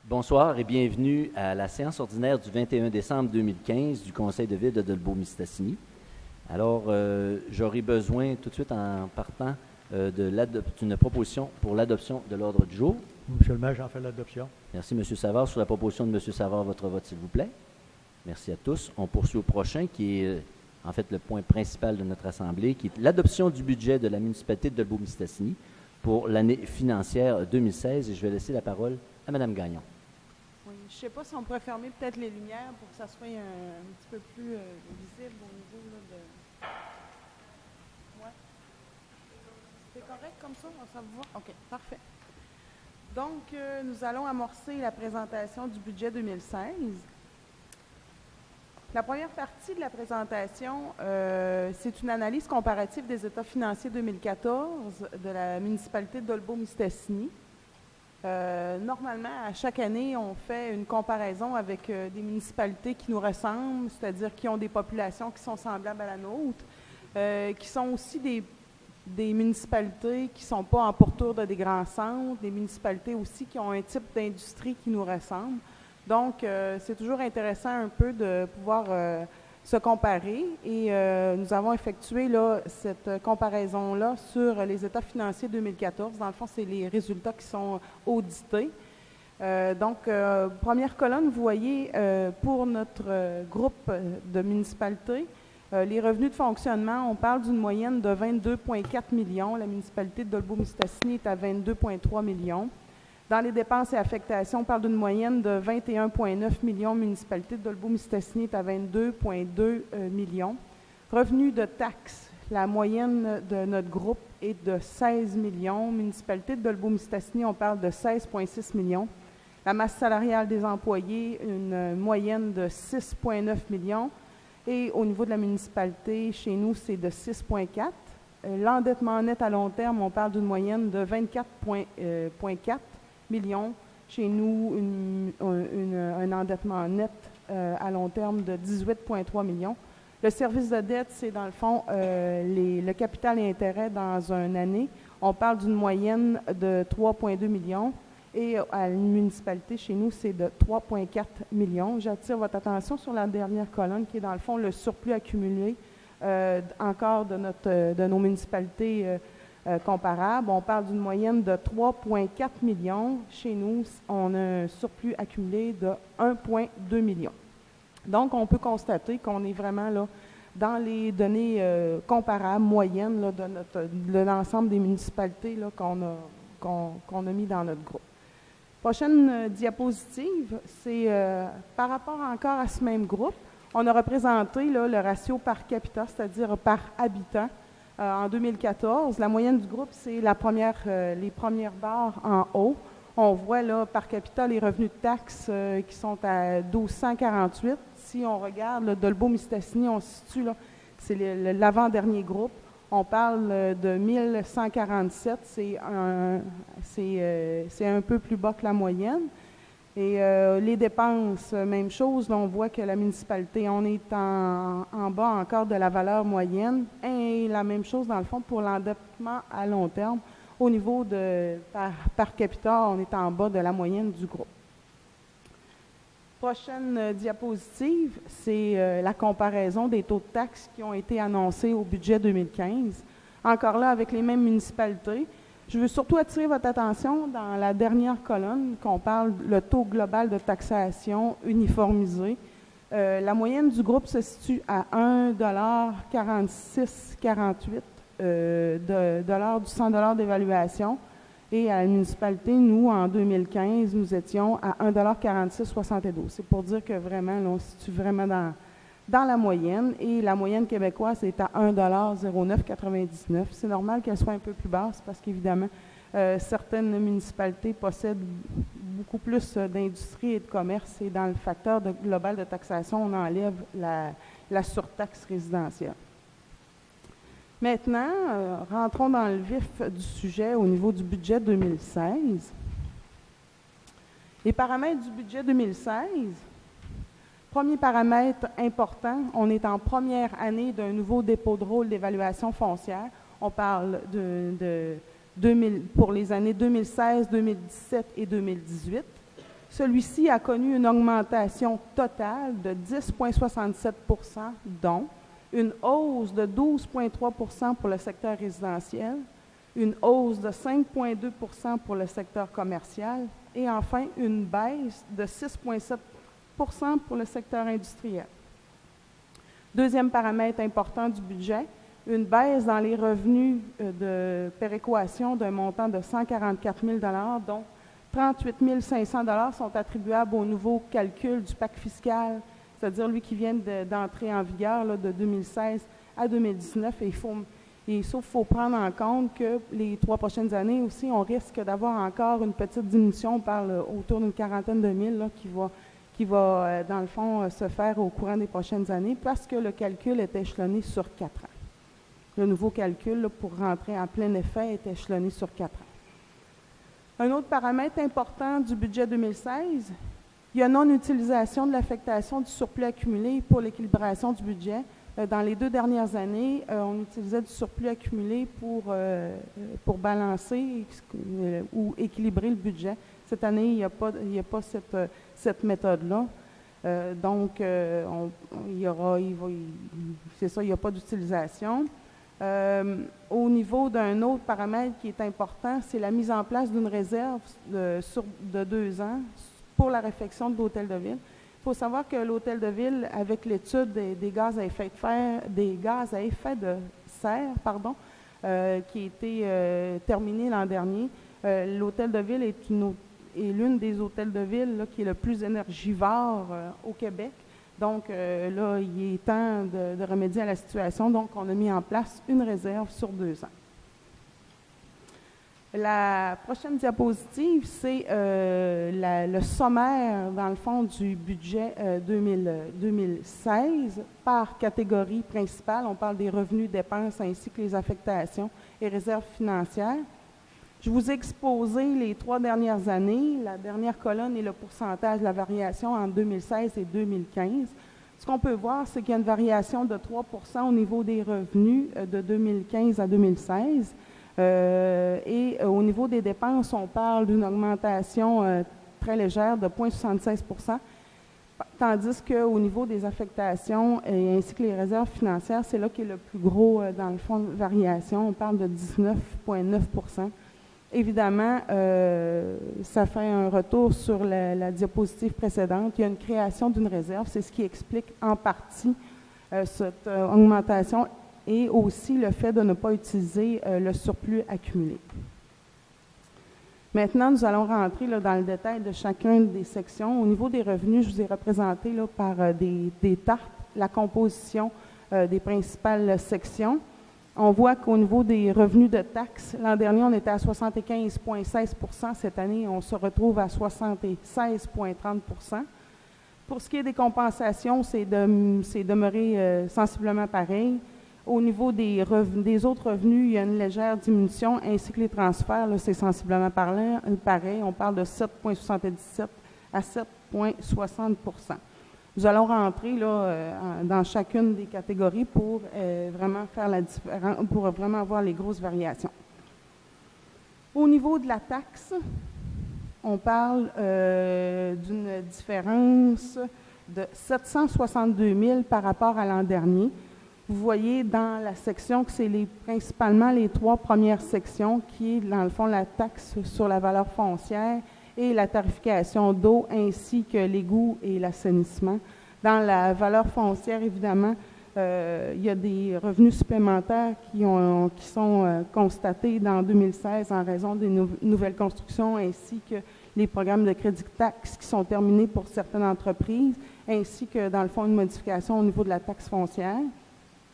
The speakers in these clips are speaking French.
Bonsoir et bienvenue à la séance ordinaire du 21 décembre 2015 du Conseil de ville de Dolbeau-Mistassini. Alors, j'aurai besoin tout de suite en partant d'une proposition pour l'adoption de l'ordre du jour. Monsieur le maire, j'en fais l'adoption. Merci, M. Savard. Sur la proposition de M. Savard, votre vote, s'il vous plaît. Merci à tous. On poursuit au prochain, qui est en fait le point principal de notre Assemblée, qui est l'adoption du budget de la municipalité de Dolbeau-Mistassini pour l'année financière 2016. Et je vais laisser la parole à Mme Gagnon. Oui, je ne sais pas si on pourrait fermer peut-être les lumières pour que ça soit un petit peu plus visible au niveau là, de... Ouais. C'est correct comme ça? Ça vous va? OK, parfait. Donc, nous allons amorcer la présentation du budget 2016. La première partie de la présentation, c'est une analyse comparative des états financiers 2014 de la municipalité de Dolbeau-Mistassini. Normalement, à chaque année, on fait une comparaison avec des municipalités qui nous ressemblent, c'est-à-dire qui ont des populations qui sont semblables à la nôtre, qui sont aussi des municipalités qui ne sont pas en pourtour de des grands centres, des municipalités aussi qui ont un type d'industrie qui nous ressemble. Donc, c'est toujours intéressant un peu de pouvoir se comparer et nous avons effectué là, cette comparaison-là sur les états financiers 2014. Dans le fond, c'est les résultats qui sont audités. Donc, première colonne, vous voyez, pour notre groupe de municipalités, les revenus de fonctionnement, on parle d'une moyenne de 22,4 millions. La municipalité de Dolbeau-Mistassini est à 22,3 millions. Dans les dépenses et affectations, on parle d'une moyenne de 21,9 millions. La municipalité de Dolbeau-Mistassini est à 22,2 millions. Revenus de taxes, la moyenne de notre groupe est de 16 millions. La municipalité de Dolbeau-Mistassini, on parle de 16,6 millions. La masse salariale des employés, une moyenne de 6,9 millions. Et au niveau de la municipalité, chez nous, c'est de 6,4. L'endettement net à long terme, on parle d'une moyenne de 24,4 millions. Chez nous, un endettement net à long terme de 18,3 millions. Le service de dette, c'est dans le fond le capital et intérêt dans une année. On parle d'une moyenne de 3,2 millions. Et à la municipalité, chez nous, c'est de 3,4 millions. J'attire votre attention sur la dernière colonne qui est dans le fond le surplus accumulé encore de nos municipalités comparables. On parle d'une moyenne de 3,4 millions. Chez nous, on a un surplus accumulé de 1,2 million. Donc, on peut constater qu'on est vraiment là dans les données comparables, moyennes là, de l'ensemble des municipalités là, qu'on a mis dans notre groupe. Prochaine diapositive, c'est par rapport encore à ce même groupe. On a représenté là, le ratio par capita, c'est-à-dire par habitant. En 2014, la moyenne du groupe, c'est les premières barres en haut. On voit là, par capita les revenus de taxes qui sont à 1248. Si on regarde le Dolbeau-Mistassini, on se situe là, c'est l'avant-dernier groupe. On parle de 1147, c'est un peu plus bas que la moyenne. Et les dépenses, même chose, là, on voit que la municipalité, on est en bas encore de la valeur moyenne. Et la même chose, dans le fond, pour l'endettement à long terme. Au niveau de par capita, on est en bas de la moyenne du groupe. Prochaine diapositive, c'est la comparaison des taux de taxes qui ont été annoncés au budget 2015. Encore là, avec les mêmes municipalités. Je veux surtout attirer votre attention dans la dernière colonne qu'on parle le taux global de taxation uniformisé. La moyenne du groupe se situe à 1,4648 $ du 100 $ d'évaluation. Et à la municipalité, nous, en 2015, nous étions à 1,4672 $. C'est pour dire que vraiment, là, on se situe vraiment dans la moyenne. Et la moyenne québécoise est à 1,0999 $. C'est normal qu'elle soit un peu plus basse parce qu'évidemment, certaines municipalités possèdent beaucoup plus d'industrie et de commerce. Et dans le facteur global de taxation, on enlève la surtaxe résidentielle. Maintenant, rentrons dans le vif du sujet au niveau du budget 2016. Les paramètres du budget 2016. Premier paramètre important, on est en première année d'un nouveau dépôt de rôle d'évaluation foncière. On parle pour les années 2016, 2017 et 2018. Celui-ci a connu une augmentation totale de 10,67 %, dont une hausse de 12,3 % pour le secteur résidentiel, une hausse de 5,2 % pour le secteur commercial et enfin une baisse de 6,7 % pour le secteur industriel. Deuxième paramètre important du budget, une baisse dans les revenus de péréquation d'un montant de 144 000 $, dont 38 500 $ sont attribuables au nouveau calcul du pacte fiscal, c'est-à-dire lui qui vient d'entrer en vigueur là, de 2016 à 2019. Et sauf qu'il faut prendre en compte que les 3 prochaines années aussi, on risque d'avoir encore une petite diminution, on parle autour d'une quarantaine de mille là, qui va dans le fond, se faire au courant des prochaines années parce que le calcul est échelonné sur 4 ans. Le nouveau calcul, là, pour rentrer en plein effet, est échelonné sur 4 ans. Un autre paramètre important du budget 2016, il y a non-utilisation de l'affectation du surplus accumulé pour l'équilibration du budget. Dans les 2 dernières années, on utilisait du surplus accumulé pour balancer ou équilibrer le budget. Cette année, il n'y a pas cette méthode-là. Donc, il n'y a pas d'utilisation. Au niveau d'un autre paramètre qui est important, c'est la mise en place d'une réserve de 2 ans pour la réfection de l'hôtel de ville. Il faut savoir que l'hôtel de ville, avec l'étude des gaz à effet de serre, qui a été terminée l'an dernier, l'hôtel de ville est l'une des hôtels de ville là, qui est le plus énergivore au Québec. Donc, là, il est temps de remédier à la situation. Donc, on a mis en place une réserve sur 2 ans. La prochaine diapositive, c'est le sommaire, dans le fond, du budget 2016 par catégorie principale. On parle des revenus, dépenses, ainsi que les affectations et réserves financières. Je vous ai exposé les 3 dernières années. La dernière colonne est le pourcentage de la variation entre 2016 et 2015. Ce qu'on peut voir, c'est qu'il y a une variation de 3 % au niveau des revenus de 2015 à 2016. Et au niveau des dépenses, on parle d'une augmentation très légère de 0,76 %, tandis qu'au niveau des affectations ainsi que les réserves financières, c'est là qu'il y a le plus gros, dans le fond, de variation. On parle de 19,9 %. Évidemment, ça fait un retour sur la diapositive précédente. Il y a une création d'une réserve. C'est ce qui explique en partie cette augmentation et aussi le fait de ne pas utiliser le surplus accumulé. Maintenant, nous allons rentrer là, dans le détail de chacune des sections. Au niveau des revenus, je vous ai représenté là, par des tartes la composition des principales sections. On voit qu'au niveau des revenus de taxes, l'an dernier, on était à 75,16 %. Cette année, on se retrouve à 76,30 %. Pour ce qui est des compensations, c'est demeuré sensiblement pareil. Au niveau des autres revenus, il y a une légère diminution, ainsi que les transferts, là, c'est sensiblement pareil. On parle de 7,77 à 7,60 %. Nous allons rentrer là, dans chacune des catégories pour vraiment faire la différence, pour vraiment avoir les grosses variations. Au niveau de la taxe, on parle d'une différence de 762 000 par rapport à l'an dernier. Vous voyez dans la section que c'est principalement les 3 premières sections qui est, dans le fond, la taxe sur la valeur foncière et la tarification d'eau, ainsi que l'égout et l'assainissement. Dans la valeur foncière, évidemment, il y a des revenus supplémentaires qui sont constatés dans 2016 en raison des nouvelles constructions, ainsi que les programmes de crédit taxe qui sont terminés pour certaines entreprises, ainsi que, dans le fond, une modification au niveau de la taxe foncière.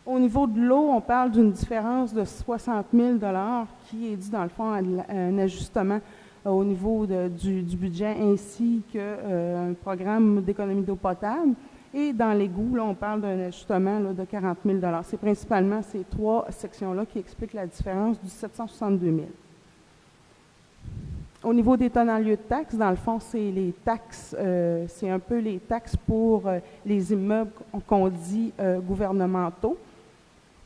Au niveau de l'eau, on parle d'une différence de 60 000 $ qui est due, dans le fond, à un ajustement au niveau du budget, ainsi qu'un programme d'économie d'eau potable. Et dans l'égout, là, on parle d'un ajustement là, de 40 000 $. C'est principalement ces 3 sections-là qui expliquent la différence du 762 000. Au niveau des tenants lieux de taxes, dans le fond, c'est les taxes, c'est un peu les taxes pour les immeubles qu'on dit gouvernementaux.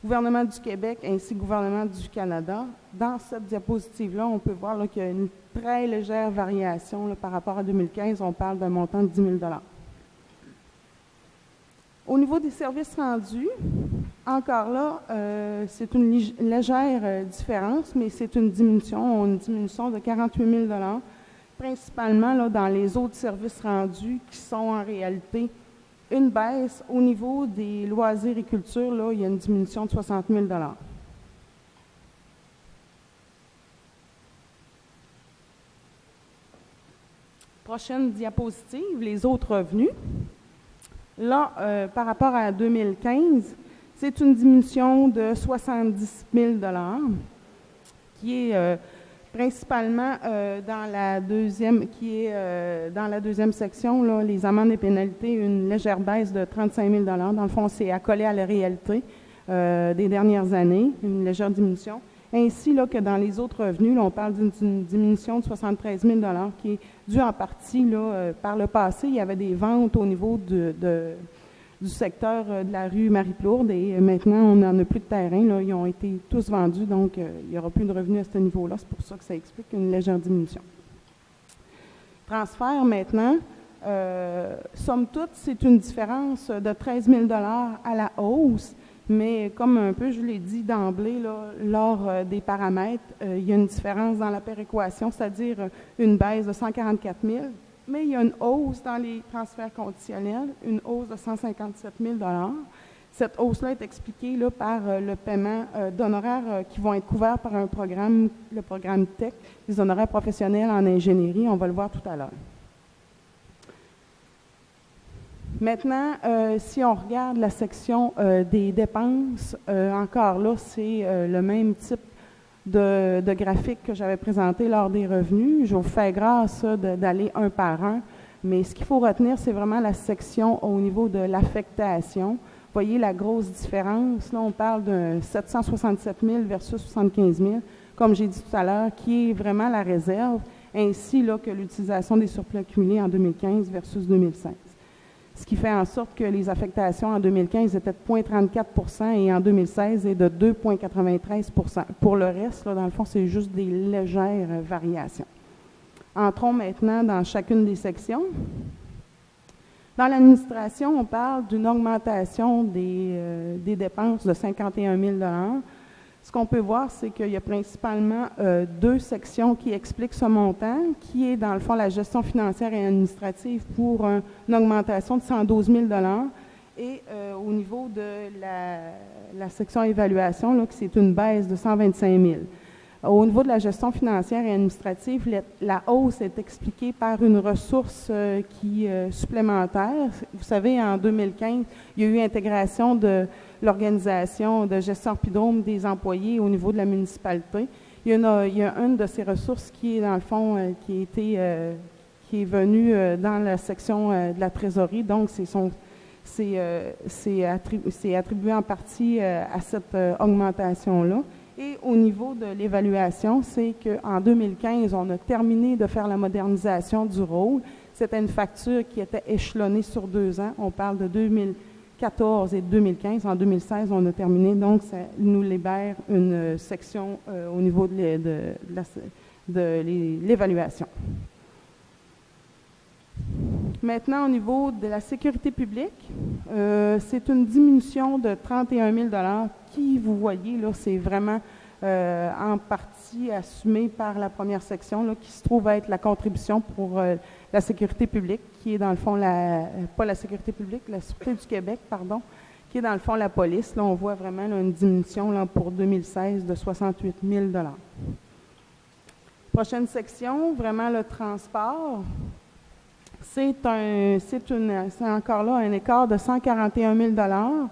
Gouvernement du Québec ainsi que Gouvernement du Canada. Dans cette diapositive-là, on peut voir là, qu'il y a une très légère variation là, par rapport à 2015. On parle d'un montant de 10 000 $. Au niveau des services rendus, encore là, c'est une légère différence, mais c'est une diminution de 48 000 $, principalement là, dans les autres services rendus qui sont en réalité une baisse. Au niveau des loisirs et culture, là, il y a une diminution de 60 000 $. Prochaine diapositive, les autres revenus. Là, par rapport à 2015, c'est une diminution de 70 000 $ qui est principalement dans la deuxième section, là, les amendes et pénalités, une légère baisse de 35 000 $. Dans le fond, c'est accolé à la réalité des dernières années, une légère diminution. Ainsi là, que dans les autres revenus, là, on parle d'une diminution de 73 000 $ qui est due en partie là, par le passé. Il y avait des ventes au niveau du secteur de la rue Marie-Plourde et maintenant, on n'en a plus de terrain. Là, ils ont été tous vendus, donc il n'y aura plus de revenus à ce niveau-là. C'est pour ça que ça explique une légère diminution. Transfert maintenant. Somme toute, c'est une différence de 13 000 $ à la hausse. Mais comme un peu, je l'ai dit d'emblée, là, lors des paramètres, il y a une différence dans la péréquation, c'est-à-dire une baisse de 144 000, mais il y a une hausse dans les transferts conditionnels, une hausse de 157 000 $. Cette hausse-là est expliquée là, par le paiement d'honoraires qui vont être couverts par un programme, le programme TEC, les honoraires professionnels en ingénierie. On va le voir tout à l'heure. Maintenant, si on regarde la section des dépenses, encore là, c'est le même type de graphique que j'avais présenté lors des revenus. Je vous fais grâce d'aller un par un, mais ce qu'il faut retenir, c'est vraiment la section au niveau de l'affectation. Vous voyez la grosse différence. Là, on parle de 767 000 versus 75 000, comme j'ai dit tout à l'heure, qui est vraiment la réserve, ainsi là, que l'utilisation des surplus accumulés en 2015 versus 2016. Ce qui fait en sorte que les affectations en 2015 étaient de 0,34 % et en 2016 est de 2,93 %. Pour le reste, là, dans le fond, c'est juste des légères variations. Entrons maintenant dans chacune des sections. Dans l'administration, on parle d'une augmentation des dépenses de 51 000 $. Ce qu'on peut voir, c'est qu'il y a principalement deux sections qui expliquent ce montant, qui est dans le fond la gestion financière et administrative pour une augmentation de 112 000 $ et au niveau de la section évaluation, là, c'est une baisse de 125 000 $. Au niveau de la gestion financière et administrative, la hausse est expliquée par une ressource supplémentaire. Vous savez, en 2015, il y a eu intégration de l'organisation de gestion orpidrome des employés au niveau de la municipalité. Il y a une de ces ressources qui est, dans le fond, qui est venue dans la section de la trésorerie. Donc, c'est attribué en partie à cette augmentation-là. Et au niveau de l'évaluation, c'est qu'en 2015, on a terminé de faire la modernisation du rôle. C'était une facture qui était échelonnée sur 2 ans. On parle de 2014 et 2015. En 2016, on a terminé. Donc, ça nous libère une section au niveau de l'évaluation. Maintenant, au niveau de la sécurité publique, c'est une diminution de 31 000 $ qui, vous voyez, là, c'est vraiment en partie assumé par la première section, là, qui se trouve être la contribution pour la sécurité publique, qui est dans le fond, pas la sécurité publique, la Sûreté du Québec, pardon, qui est dans le fond la police. Là, on voit vraiment là, une diminution là, pour 2016 de 68 000 $. Prochaine section, vraiment le transport. C'est encore là un écart de 141 000 $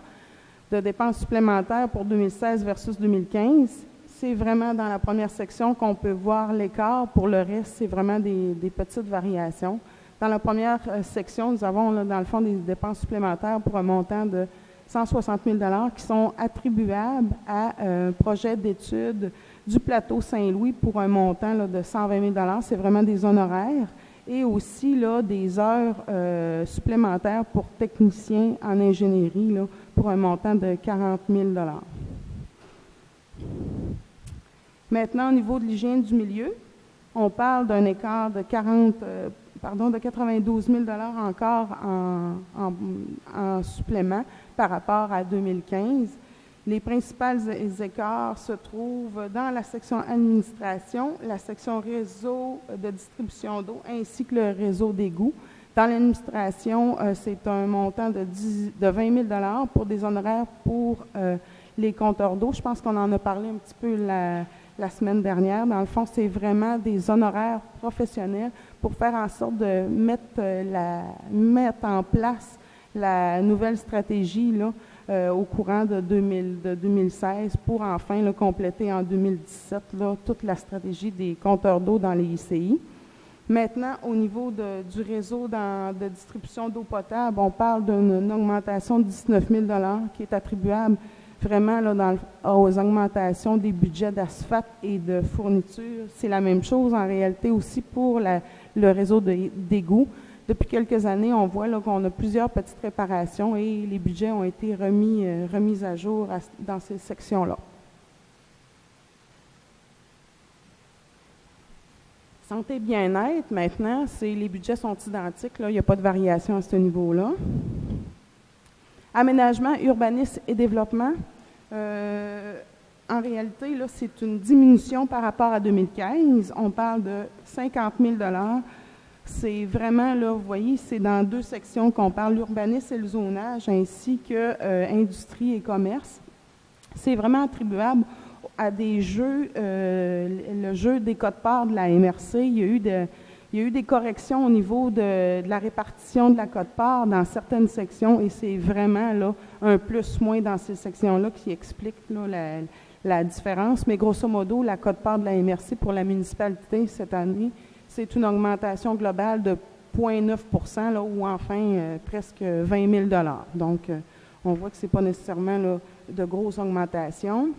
de dépenses supplémentaires pour 2016 versus 2015. C'est vraiment dans la première section qu'on peut voir l'écart. Pour le reste, c'est vraiment des petites variations. Dans la première section, nous avons là, dans le fond des dépenses supplémentaires pour un montant de 160 000 $ qui sont attribuables à un projet d'étude du plateau Saint-Louis pour un montant là, de 120 000 $. C'est vraiment des honoraires. Et aussi là, des heures supplémentaires pour techniciens en ingénierie là, pour un montant de 40 000 $. Maintenant, au niveau de l'hygiène du milieu, on parle d'un écart de 92 000 $ encore en supplément par rapport à 2015. Les principales écarts se trouvent dans la section administration, la section réseau de distribution d'eau ainsi que le réseau d'égouts. Dans l'administration, c'est un montant de 20 000 $ pour des honoraires pour les compteurs d'eau. Je pense qu'on en a parlé un petit peu la semaine dernière. Dans le fond, c'est vraiment des honoraires professionnels pour faire en sorte de mettre en place la nouvelle stratégie là, au courant de 2016 pour enfin là, compléter en 2017 là, toute la stratégie des compteurs d'eau dans les ICI. Maintenant, au niveau du réseau de distribution d'eau potable, on parle d'une augmentation de 19 000 $ qui est attribuable vraiment là, aux augmentations des budgets d'asphalte et de fourniture. C'est la même chose en réalité aussi pour le réseau d'égouts. Depuis quelques années, on voit là, qu'on a plusieurs petites réparations et les budgets ont été remis à jour dans ces sections-là. Santé bien-être, maintenant, les budgets sont identiques. Là, il n'y a pas de variation à ce niveau-là. Aménagement, urbanisme et développement. En réalité, là, c'est une diminution par rapport à 2015. On parle de 50 000 $. C'est vraiment, là, vous voyez, c'est dans deux sections qu'on parle, l'urbanisme et le zonage, ainsi que industrie et commerce. C'est vraiment attribuable à des jeux, le jeu des quotes-parts de la MRC. Il y a eu des corrections au niveau de la répartition de la quote-part dans certaines sections et c'est vraiment là, un plus-moins dans ces sections-là qui explique là, la différence. Mais grosso modo, la quote-part de la MRC pour la municipalité cette année, c'est une augmentation globale de 0,9 % là, ou enfin presque 20 000 $. Donc, on voit que ce n'est pas nécessairement là, de grosses augmentations.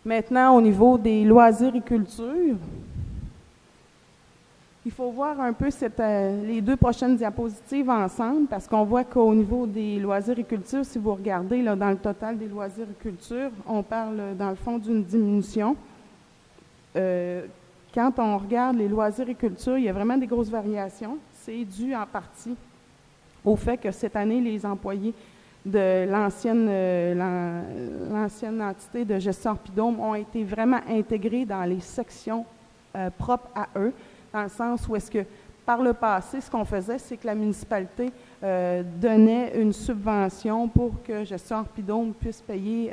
Maintenant, au niveau des loisirs et culture, il faut voir un peu les deux prochaines diapositives ensemble parce qu'on voit qu'au niveau des loisirs et culture, si vous regardez là, dans le total des loisirs et culture, on parle dans le fond d'une diminution. Quand on regarde les loisirs et culture, il y a vraiment des grosses variations. C'est dû en partie au fait que cette année, les employés de l'ancienne entité de gestion Pidôme ont été vraiment intégrés dans les sections propres à eux, dans le sens où est-ce que, par le passé, ce qu'on faisait, c'est que la municipalité donnait une subvention pour que gestion Pidôme puisse payer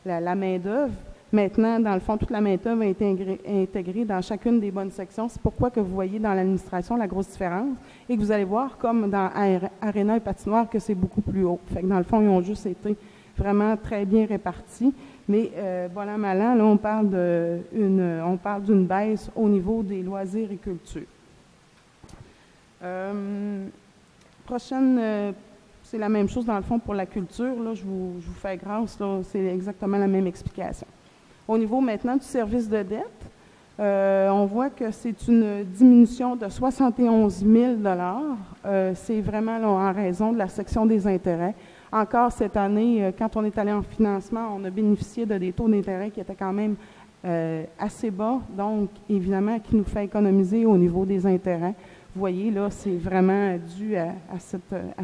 la main-d'œuvre. Maintenant, dans le fond, toute la main-d'œuvre est intégrée dans chacune des bonnes sections. C'est pourquoi que vous voyez dans l'administration la grosse différence et que vous allez voir, comme dans Aréna et Patinoire, que c'est beaucoup plus haut. Fait que dans le fond, ils ont juste été vraiment très bien répartis. Mais voilà, malin, là, on parle d'une baisse au niveau des loisirs et culture. Prochaine, c'est la même chose dans le fond pour la culture. Là, je vous fais grâce, là, c'est exactement la même explication. Au niveau maintenant du service de dette, on voit que c'est une diminution de 71 000 $. C'est vraiment là, en raison de la section des intérêts. Encore cette année, quand on est allé en financement, on a bénéficié de des taux d'intérêt qui étaient quand même assez bas, donc évidemment qui nous fait économiser au niveau des intérêts. Vous voyez, là, c'est vraiment dû à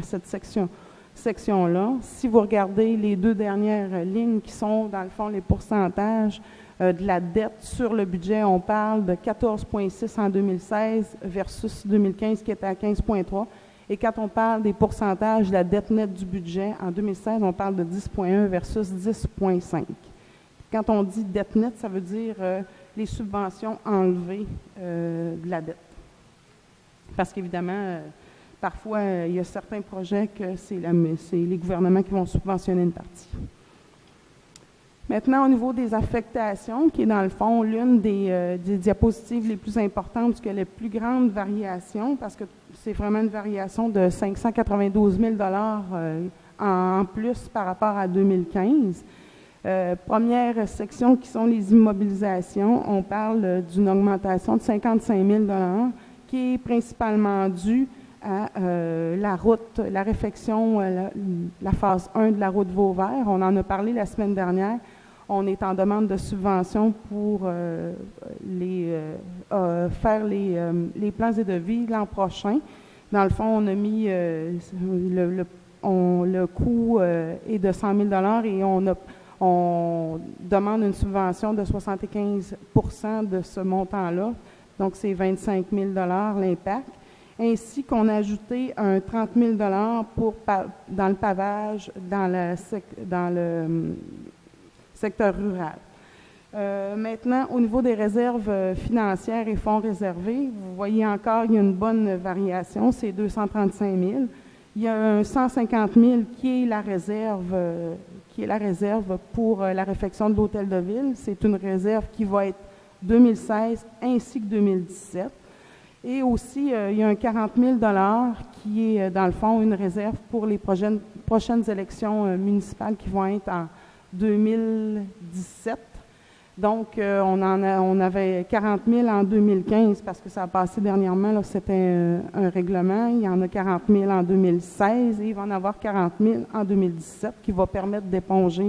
cette section-là. Si vous regardez les deux dernières lignes qui sont, dans le fond, les pourcentages de la dette sur le budget, on parle de 14,6 en 2016 versus 2015 qui était à 15,3. Et quand on parle des pourcentages de la dette nette du budget, en 2016, on parle de 10,1 versus 10,5. Quand on dit dette nette, ça veut dire les subventions enlevées de la dette. Parce qu'évidemment, parfois, il y a certains projets que c'est les gouvernements qui vont subventionner une partie. Maintenant, au niveau des affectations, qui est dans le fond l'une des diapositives les plus importantes, parce qu'il y a les plus grandes variations, parce que c'est vraiment une variation de 592 000 $ en plus par rapport à 2015. Première section qui sont les immobilisations, on parle d'une augmentation de 55 000 $ qui est principalement due à la réfection, la phase 1 de la route Vauvert. On en a parlé la semaine dernière. on est en demande de subvention pour faire les plans et devis l'an prochain. Dans le fond, on a mis le coût est de 100 000 $ et on demande une subvention de 75 % de ce montant-là. Donc, c'est 25 000 $ l'impact. Ainsi qu'on a ajouté un 30 000 $ dans le pavage dans le secteur rural. Maintenant, au niveau des réserves financières et fonds réservés, vous voyez encore, il y a une bonne variation, c'est 235 000. Il y a un 150 000 qui est la réserve pour la réfection de l'hôtel de ville. C'est une réserve qui va être 2016 ainsi que 2017. Et aussi, il y a un 40 000 $ qui est, dans le fond, une réserve pour les prochaines élections municipales qui vont être en 2017. Donc, on avait 40 000 en 2015 parce que ça a passé dernièrement, là, c'était un règlement. Il y en a 40 000 en 2016 et il va en avoir 40 000 en 2017 qui va permettre d'éponger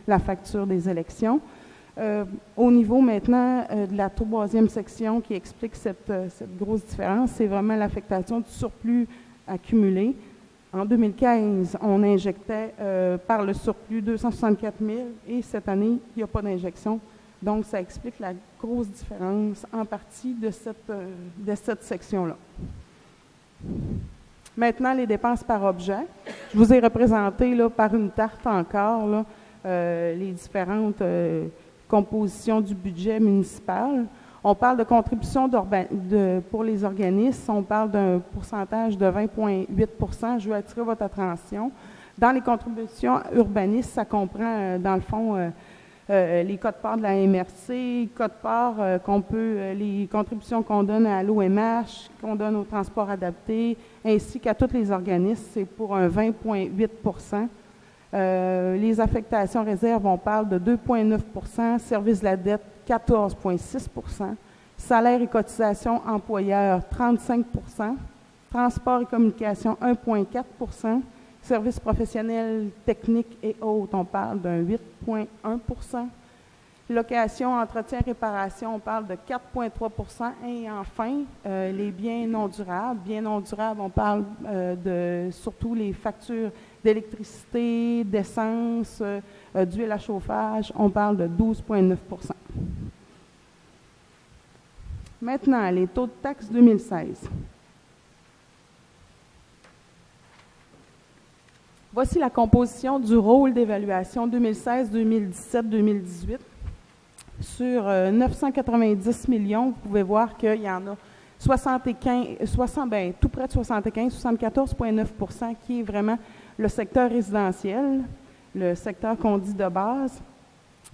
la facture des élections. Au niveau maintenant de la troisième section qui explique cette grosse différence, c'est vraiment l'affectation du surplus accumulé. En 2015, on injectait par le surplus 264 000 et cette année, il n'y a pas d'injection. Donc, ça explique la grosse différence en partie de cette section-là. Maintenant, les dépenses par objet. Je vous ai représenté là, par une tarte encore là, les différentes compositions du budget municipal. On parle de contribution pour les organismes. On parle d'un pourcentage de 20,8 %. Je veux attirer votre attention. Dans les contributions urbanistes, ça comprend, dans le fond, les quotes-parts de la MRC, quotes-parts les contributions qu'on donne à l'OMH, qu'on donne au transport adapté, ainsi qu'à tous les organismes, c'est pour un 20,8 %. Les affectations réserves, on parle de 2,9 %, service de la dette, 14,6 %, salaire et cotisations employeurs, 35 %, transport et communication, 1,4 %, services professionnels, techniques et autres, on parle d'un 8,1 %. Location, entretien, réparation, on parle de 4,3 %. Et enfin, les biens non durables. Biens non durables, on parle de surtout les factures d'électricité, d'essence, d'huile à chauffage, on parle de 12,9 %. Maintenant, les taux de taxe 2016. Voici la composition du rôle d'évaluation 2016, 2017, 2018. Sur 990 millions, vous pouvez voir qu'il y en a tout près de 75, 74,9 % qui est vraiment le secteur résidentiel, le secteur qu'on dit de base.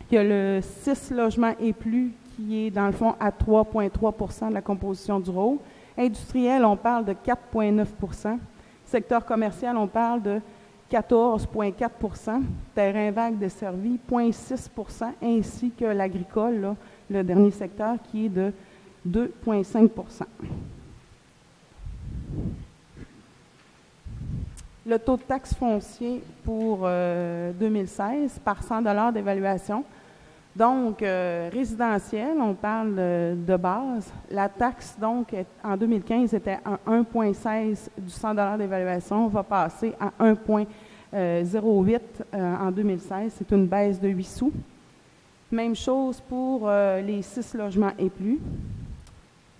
Il y a le 6 logements et plus qui est dans le fond à 3,3 % de la composition du rôle. Industriel, on parle de 4,9 %. Secteur commercial, on parle de 14,4 %, terrain vague desservi, 0,6 %, ainsi que l'agricole, là, le dernier secteur, qui est de 2,5 %. Le taux de taxe foncier pour 2016 par 100 $ d'évaluation. Donc, résidentiel, on parle de base. La taxe, donc, en 2015, était à 1,16 du 100 $ d'évaluation. On va passer à 1,08 en 2016. C'est une baisse de 8 sous. Même chose pour les 6 logements et plus.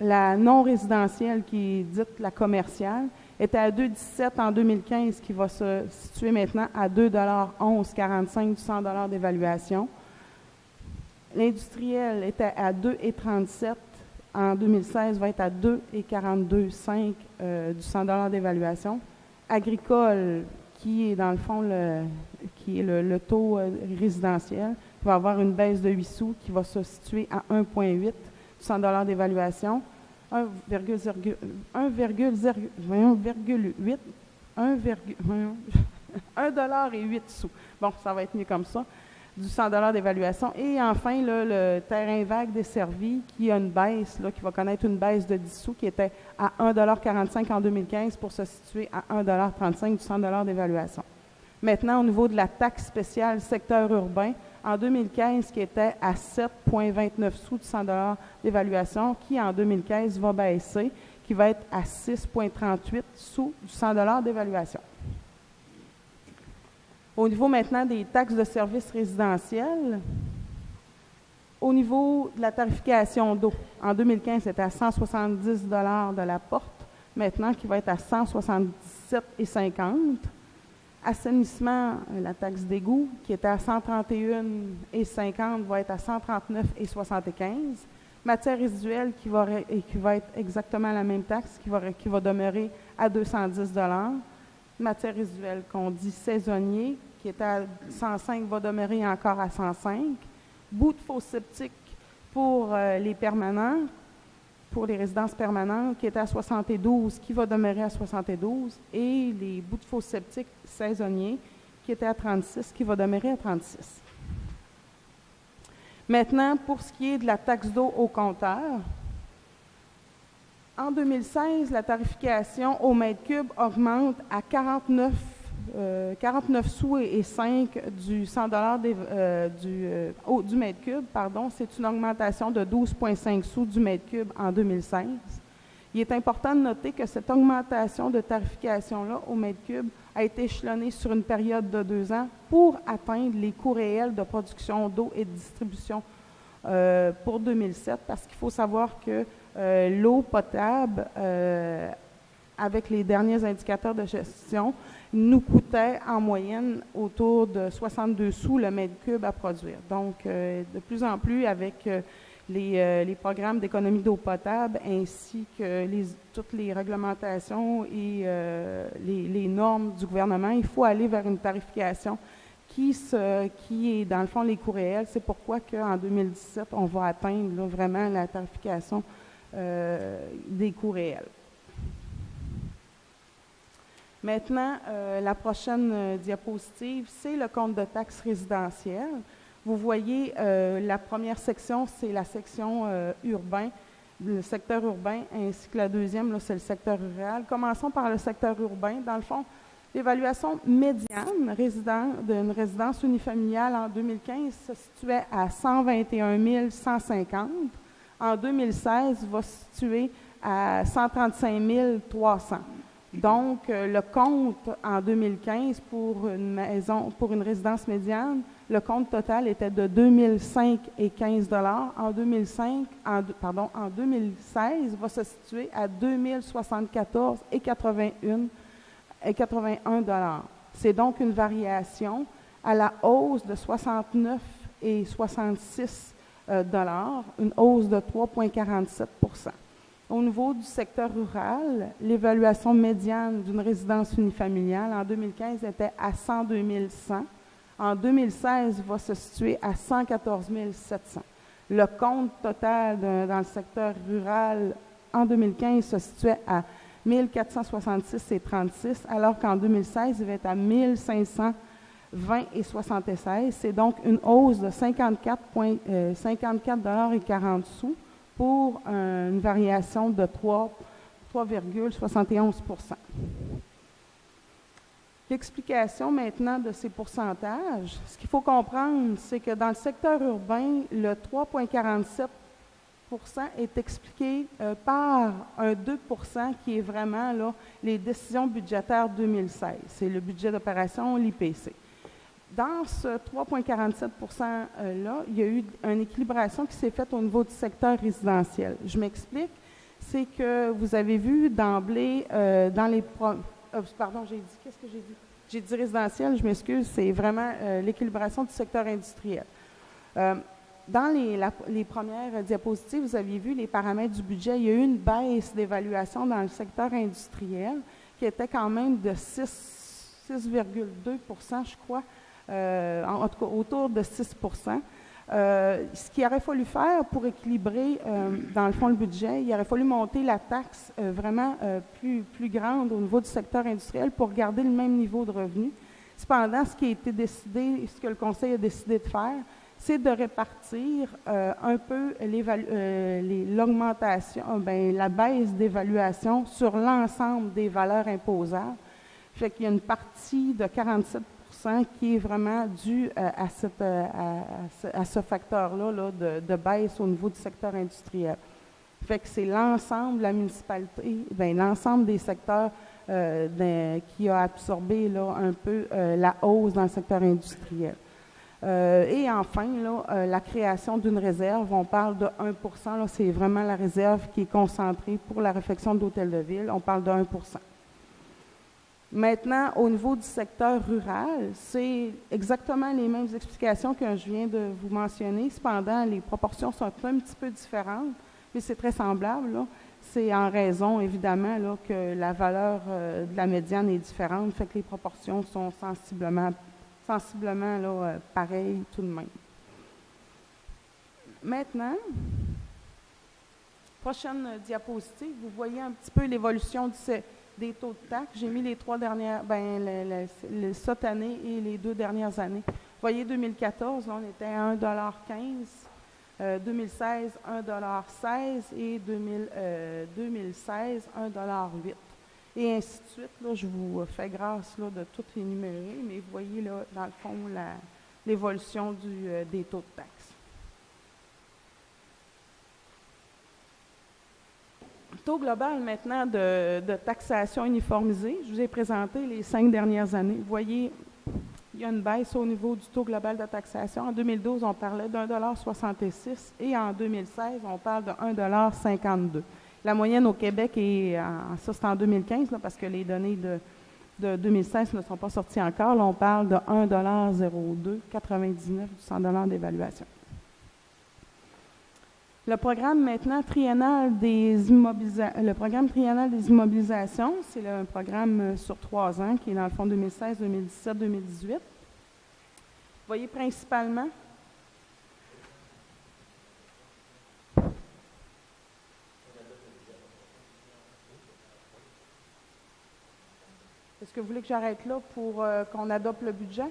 La non résidentielle, qui est dite la commerciale, était à 2,17 en 2015, qui va se situer maintenant à 2,1145 du 100 $ d'évaluation. L'industriel était à 2,37 en 2016, va être à 2,425 du 100 $ d'évaluation. Agricole, qui est dans le fond le taux résidentiel, va avoir une baisse de 8 sous qui va se situer à 1,8 du 100 $ d'évaluation. 1,08 sous. Bon, ça va être mieux comme ça, du 100 $ d'évaluation. Et enfin, là, le terrain vague desservi qui a une baisse, là, qui va connaître une baisse de 10 sous, qui était à 1,45 $ en 2015 pour se situer à 1,35 $ du 100 $ d'évaluation. Maintenant, au niveau de la taxe spéciale secteur urbain, en 2015 qui était à 7,29 sous du 100 $ d'évaluation, qui en 2015 va baisser, qui va être à 6,38 sous du 100 $ d'évaluation. Au niveau maintenant des taxes de services résidentiels, au niveau de la tarification d'eau, en 2015, c'était à 170 $ de la porte, maintenant qui va être à 177,50 $. Assainissement, la taxe d'égout, qui était à 131,50 $, va être à 139,75 $. Matière résiduelle, qui va être exactement la même taxe, qui va demeurer à 210 $. Matière résiduelle qu'on dit saisonnier, qui était à 105, va demeurer encore à 105. Bout de fosse septique pour les permanents, pour les résidences permanentes, qui était à 72, qui va demeurer à 72, et les bouts de fosse septique saisonniers, qui était à 36, qui va demeurer à 36. Maintenant, pour ce qui est de la taxe d'eau au compteur, en 2016, la tarification au mètre cube augmente à 49 sous et 5 du 100 $ du mètre cube. C'est une augmentation de 12,5 sous du mètre cube en 2016. Il est important de noter que cette augmentation de tarification-là au mètre cube a été échelonnée sur une période de 2 ans pour atteindre les coûts réels de production d'eau et de distribution pour 2007, parce qu'il faut savoir que l'eau potable, avec les derniers indicateurs de gestion, nous coûtait en moyenne autour de 62 sous le mètre cube à produire. Donc, de plus en plus, avec les programmes d'économie d'eau potable ainsi que toutes les réglementations et les normes du gouvernement, il faut aller vers une tarification qui est, dans le fond, les coûts réels. C'est pourquoi qu'en 2017, on va atteindre là, vraiment la tarification des coûts réels. Maintenant, la prochaine diapositive, c'est le compte de taxes résidentielles. Vous voyez, la première section, c'est la section urbain, le secteur urbain, ainsi que la deuxième, là, c'est le secteur rural. Commençons par le secteur urbain. Dans le fond, l'évaluation médiane d'une résidence unifamiliale en 2015 se situait à 121 150. En 2016, va se situer à 135 300. Donc, le compte en 2015 pour une résidence médiane, le compte total était de 2005,15 $. En 2016, va se situer à 2074,81 $. C'est donc une variation à la hausse de 69,66 $, une hausse de 3,47 %. Au niveau du secteur rural, l'évaluation médiane d'une résidence unifamiliale en 2015 était à 102 100. En 2016, va se situer à 114 700. Le compte total dans le secteur rural en 2015 se situait à 1466,36, alors qu'en 2016, il va être à 1520,76. C'est donc une hausse de 54,40 $. Pour une variation de 3,71 %. L'explication maintenant de ces pourcentages, ce qu'il faut comprendre, c'est que dans le secteur urbain, le 3,47 % est expliqué par un 2 % qui est vraiment là, les décisions budgétaires 2016. C'est le budget d'opération, l'IPC. Dans ce 3,47 %-là, il y a eu une équilibration qui s'est faite au niveau du secteur résidentiel. Je m'explique. C'est que vous avez vu d'emblée dans les... pardon, qu'est-ce que j'ai dit? J'ai dit résidentiel, je m'excuse, c'est vraiment l'équilibration du secteur industriel. Dans les premières diapositives, vous aviez vu les paramètres du budget. Il y a eu une baisse d'évaluation dans le secteur industriel qui était quand même de 6,2 %, je crois. En tout cas autour de 6 %. Ce qu'il aurait fallu faire pour équilibrer, dans le fond, le budget, il aurait fallu monter la taxe vraiment plus grande au niveau du secteur industriel pour garder le même niveau de revenu. Cependant, ce qui a été décidé, ce que le Conseil a décidé de faire, c'est de répartir un peu l'augmentation, la baisse d'évaluation sur l'ensemble des valeurs imposables. Fait qu'il y a une partie de 47 qui est vraiment dû à ce facteur-là là, de baisse au niveau du secteur industriel. Fait que c'est l'ensemble de la municipalité, l'ensemble des secteurs qui a absorbé là, un peu la hausse dans le secteur industriel. Et enfin, là, la création d'une réserve, on parle de 1 là, c'est vraiment la réserve qui est concentrée pour la réfection de l'hôtel de ville, on parle de 1 Maintenant, au niveau du secteur rural, c'est exactement les mêmes explications que je viens de vous mentionner. Cependant, les proportions sont un petit peu différentes, mais c'est très semblable, là. C'est en raison, évidemment, là, que la valeur de la médiane est différente, fait que les proportions sont sensiblement là, pareilles tout de même. Maintenant, prochaine diapositive, vous voyez un petit peu l'évolution des taux de taxes. J'ai mis les 3 dernières, cette année et les 2 dernières années. Vous voyez, 2014, on était à 1,15 $, 2016, 1,16 $ et 2016, 1,08 $. Et ainsi de suite. Là, je vous fais grâce là, de tout énumérer, mais vous voyez là, dans le fond l'évolution des taux de taxes. Taux global maintenant de taxation uniformisée. Je vous ai présenté les 5 dernières années. Vous voyez, il y a une baisse au niveau du taux global de taxation. En 2012, on parlait d'1,66 $ et en 2016, on parle de 1,52 $. La moyenne au Québec est, ça c'est en 2015, là, parce que les données de 2016 ne sont pas sorties encore. Là, on parle de 1,0299 du 100 $ d'évaluation. Le programme maintenant triennal des immobilisations, c'est un programme sur 3 ans qui est dans le fond 2016, 2017, 2018. Vous voyez principalement Est-ce que vous voulez que j'arrête là pour qu'on adopte le budget?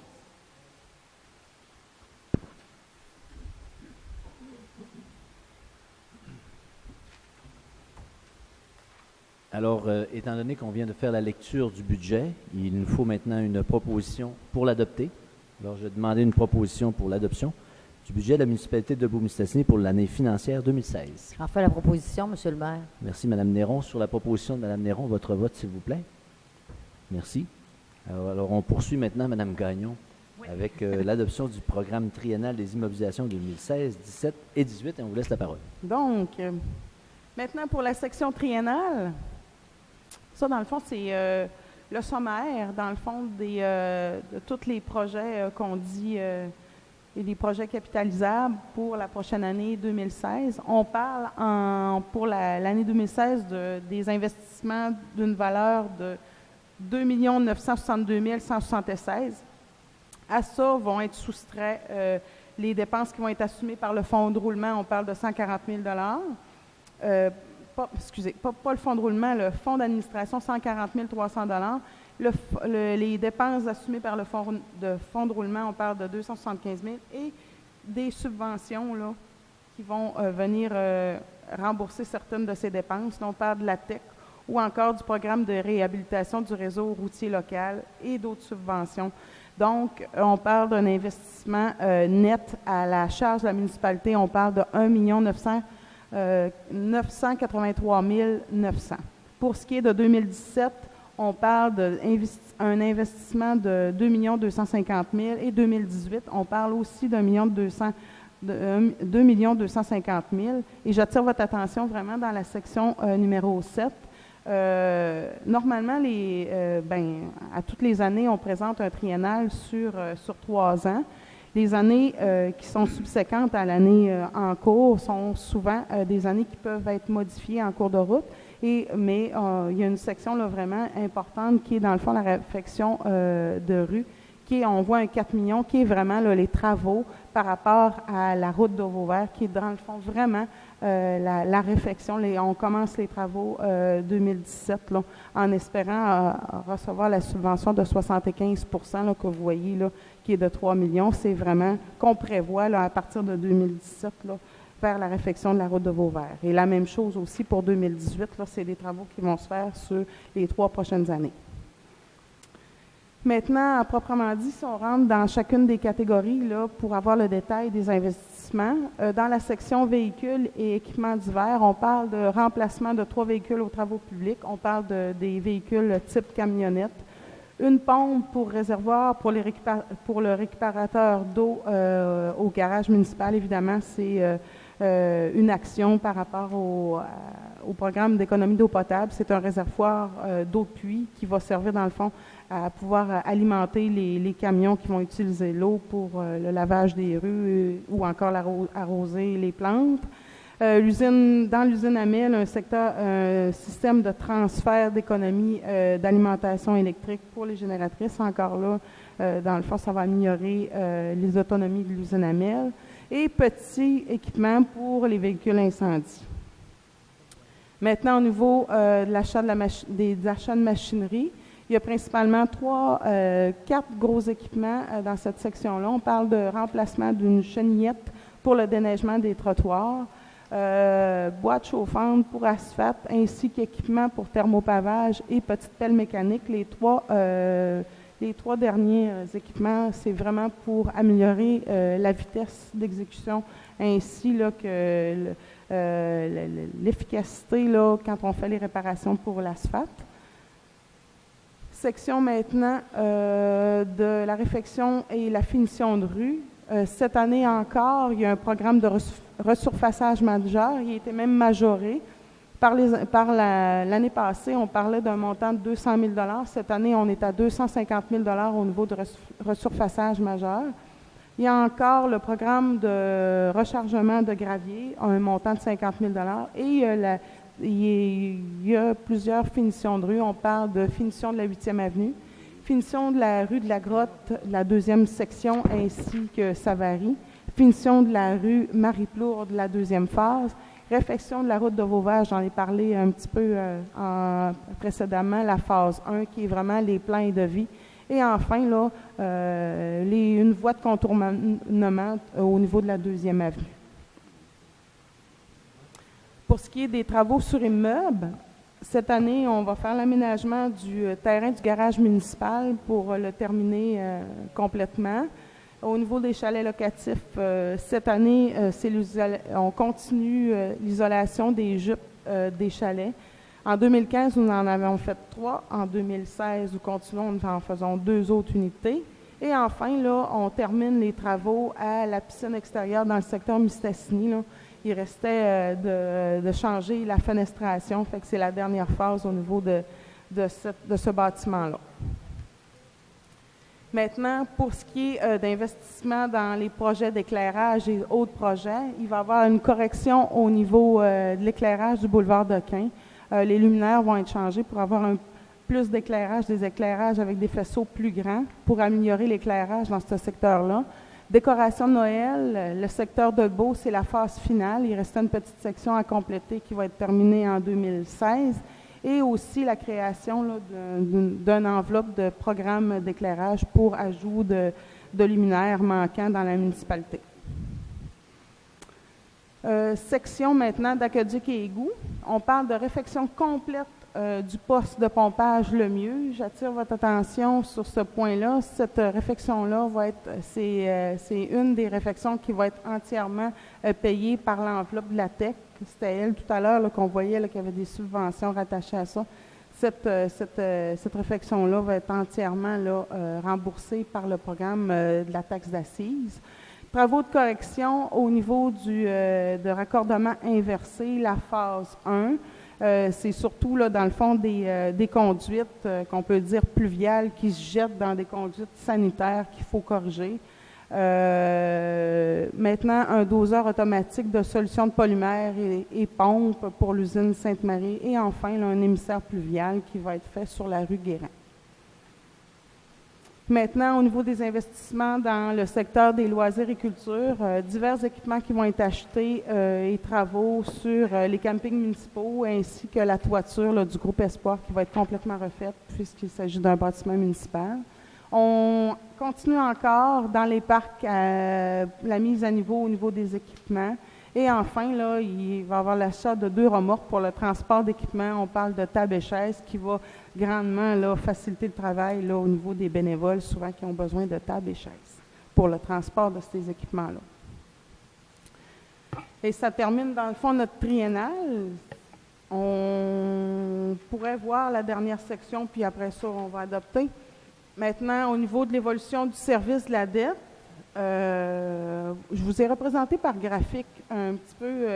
Alors, étant donné qu'on vient de faire la lecture du budget, il nous faut maintenant une proposition pour l'adopter. Alors, je vais demander une proposition pour l'adoption du budget de la municipalité de Dolbeau-Mistassini pour l'année financière 2016. J'en fais la proposition, Monsieur le maire. Merci, Mme Néron. Sur la proposition de Mme Néron, votre vote, s'il vous plaît. Merci. Alors, on poursuit maintenant, Mme Gagnon, avec l'adoption du programme triennal des immobilisations 2016, 17 et 18, et on vous laisse la parole. Donc, maintenant pour la section triennale, ça, dans le fond, c'est le sommaire, dans le fond, de tous les projets qu'on dit et des projets capitalisables pour la prochaine année 2016. On parle pour l'année 2016 des investissements d'une valeur de 2 962 176. À ça vont être soustraits les dépenses qui vont être assumées par le fonds de roulement. On parle de 140 000 pas le fonds de roulement, le fonds d'administration, 140 300 les dépenses assumées par le fonds de roulement, on parle de 275 000 et des subventions là, qui vont venir rembourser certaines de ces dépenses. Là, on parle de la TEC ou encore du programme de réhabilitation du réseau routier local et d'autres subventions. Donc, on parle d'un investissement net à la charge de la municipalité. On parle de 1 983 900. Pour ce qui est de 2017, on parle d'un investissement de 2 250 000 et 2018, on parle aussi d'1 250 000. Et j'attire votre attention vraiment dans la section numéro 7. Normalement, à toutes les années, on présente un triennal sur 3 ans. Les années qui sont subséquentes à l'année en cours sont souvent des années qui peuvent être modifiées en cours de route. Mais il y a une section là, vraiment importante qui est dans le fond la réfection de rue. On voit un 4 millions qui est vraiment là, les travaux par rapport à la route de Vauvert, qui est dans le fond vraiment la réfection. On commence les travaux 2017 là, en espérant recevoir la subvention de 75 % là, que vous voyez là, qui est de 3 millions. C'est vraiment qu'on prévoit là, à partir de 2017 là, faire la réfection de la route de Vauvert. Et la même chose aussi pour 2018, là, c'est des travaux qui vont se faire sur les 3 prochaines années. Maintenant, à proprement dit, si on rentre dans chacune des catégories là, pour avoir le détail des investissements, dans la section véhicules et équipements divers, on parle de remplacement de 3 véhicules aux travaux publics, on parle des véhicules type camionnette, une pompe pour réservoir pour le récupérateur d'eau au garage municipal, évidemment, c'est une action par rapport au programme d'économie d'eau potable. C'est un réservoir d'eau de pluie qui va servir, dans le fond, à pouvoir alimenter les camions qui vont utiliser l'eau pour le lavage des rues ou encore arroser les plantes. Dans l'usine Amel, un système de transfert d'économie d'alimentation électrique pour les génératrices. Encore là, dans le fond, ça va améliorer les autonomies de l'usine Amel. Et petits équipements pour les véhicules incendies. Maintenant, au niveau de l'achat des achats de machinerie, il y a principalement 4 gros équipements dans cette section-là. On parle de remplacement d'une chenillette pour le déneigement des trottoirs, boîte chauffante pour asphalte, ainsi qu'équipement pour thermopavage et petite pelle mécanique. Les trois derniers équipements, c'est vraiment pour améliorer la vitesse d'exécution ainsi là, que l'efficacité là, quand on fait les réparations pour l'asphalte. Section maintenant de la réfection et la finition de rue. Cette année encore, il y a un programme de resurfaçage majeur. Il a été même majoré. L'année passée, on parlait d'un montant de 200 000 $. Cette année, on est à 250 000 $ au niveau de resurfaçage majeur. Il y a encore le programme de rechargement de gravier, un montant de 50 000 $. Et il y a plusieurs finitions de rue. On parle de finition de la 8e avenue, finition de la rue de la Grotte, la 2e section, ainsi que Savary, finition de la rue Marie-Plourde, la 2e phase, réfection de la route de Vauvert, j'en ai parlé un petit peu précédemment, la phase 1, qui est vraiment les plans et devis. Et enfin, là, une voie de contournement au niveau de la 2e avenue. Pour ce qui est des travaux sur immeubles, cette année, on va faire l'aménagement du terrain du garage municipal pour le terminer complètement. Au niveau des chalets locatifs, cette année, on continue l'isolation des jupes des chalets. En 2015, nous en avons fait 3. En 2016, nous continuons, nous en faisons 2 autres unités. Et enfin, là, on termine les travaux à la piscine extérieure dans le secteur Mistassini. Là. Il restait de changer la fenestration, fait que c'est la dernière phase au niveau de ce bâtiment-là. Maintenant, pour ce qui est d'investissement dans les projets d'éclairage et autres projets, il va y avoir une correction au niveau de l'éclairage du boulevard Dequin. Les luminaires vont être changés pour avoir plus d'éclairage, des éclairages avec des faisceaux plus grands pour améliorer l'éclairage dans ce secteur-là. Décoration de Noël, le secteur de Beau, c'est la phase finale. Il restait une petite section à compléter qui va être terminée en 2016. Et aussi la création d'une enveloppe de programme d'éclairage pour ajout de luminaires manquants dans la municipalité. Section maintenant d'aqueduc et égouts. On parle de réfection complète du poste de pompage Le Mieux. J'attire votre attention sur ce point-là. Cette réfection-là c'est une des réfections qui va être entièrement payée par l'enveloppe de la TEC. C'était elle tout à l'heure qu'on voyait qu'il y avait des subventions rattachées à ça. Cette réfection-là va être entièrement remboursée par le programme de la taxe d'assises. Travaux de correction au niveau de raccordement inversé, la phase 1. C'est surtout, là, dans le fond, des conduites qu'on peut dire pluviales qui se jettent dans des conduites sanitaires qu'il faut corriger. Maintenant, un doseur automatique de solution de polymère et pompe pour l'usine Sainte-Marie. Et enfin, là, un émissaire pluvial qui va être fait sur la rue Guérin. Maintenant, au niveau des investissements dans le secteur des loisirs et culture, divers équipements qui vont être achetés et travaux sur les campings municipaux ainsi que la toiture là, du groupe Espoir qui va être complètement refaite puisqu'il s'agit d'un bâtiment municipal. On continue encore dans les parcs la mise à niveau au niveau des équipements Et enfin, là, il va y avoir l'achat de 2 remorques pour le transport d'équipements. On parle de tables et chaises qui va grandement là, faciliter le travail là, au niveau des bénévoles, souvent qui ont besoin de tables et chaises pour le transport de ces équipements-là. Et ça termine, dans le fond, notre triennal. On pourrait voir la dernière section, puis après ça, on va adopter. Maintenant, au niveau de l'évolution du service de la dette, je vous ai représenté par graphique un petit peu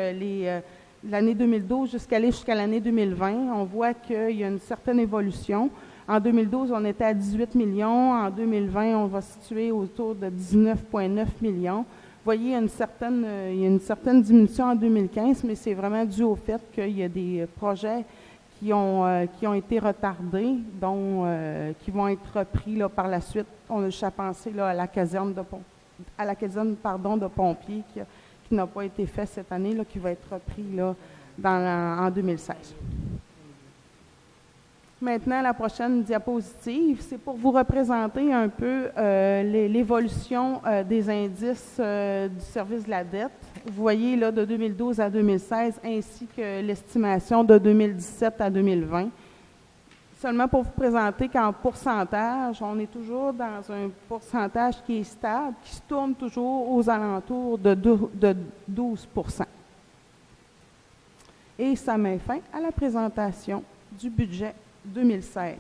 l'année 2012 jusqu'à l'année 2020. On voit qu'il y a une certaine évolution. En 2012, on était à 18 millions. En 2020, on va se situer autour de 19,9 millions. Vous voyez, il y a une certaine diminution en 2015, mais c'est vraiment dû au fait qu'il y a des projets qui ont été retardés, qui vont être repris là, par la suite. On a juste à penser là, à la caserne de pompiers qui n'a pas été fait cette année, là, qui va être repris là, en 2016. Maintenant, la prochaine diapositive, c'est pour vous représenter un peu l'évolution des indices du service de la dette. Vous voyez là de 2012 à 2016, ainsi que l'estimation de 2017 à 2020. Seulement pour vous présenter qu'en pourcentage, on est toujours dans un pourcentage qui est stable, qui se tourne toujours aux alentours de 12 %. Et ça met fin à la présentation du budget 2016.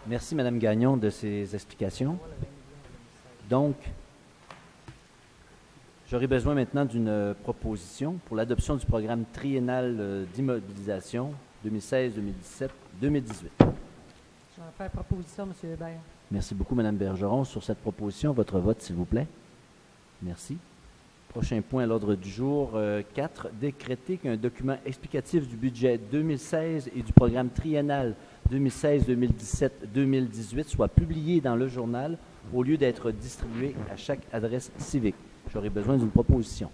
Merci, Mme Gagnon, de ces explications. Donc, j'aurai besoin maintenant d'une proposition pour l'adoption du programme triennal d'immobilisation 2016-2017-2018. J'en fais proposition, M. Hébert. Merci beaucoup, Mme Bergeron. Sur cette proposition, votre vote, s'il vous plaît. Merci. Prochain point à l'ordre du jour 4, décréter qu'un document explicatif du budget 2016 et du programme triennal 2016-2017-2018 soit publié dans le journal au lieu d'être distribué à chaque adresse civique. J'aurai besoin d'une proposition.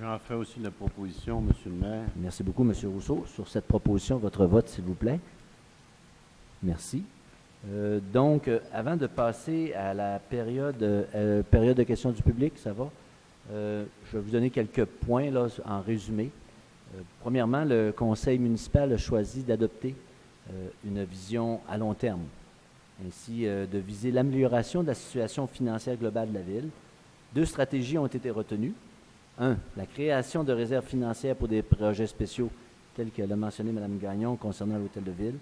J'en fais aussi la proposition, Monsieur le maire. Merci beaucoup, M. Rousseau. Sur cette proposition, votre vote, s'il vous plaît. Merci. Donc, avant de passer à la période de questions du public, ça va? Je vais vous donner quelques points là, en résumé. Premièrement, le conseil municipal a choisi d'adopter une vision à long terme, ainsi de viser l'amélioration de la situation financière globale de la Ville. 2 stratégies ont été retenues. 1, la création de réserves financières pour des projets spéciaux, tels que l'a mentionné Mme Gagnon concernant l'Hôtel de Ville,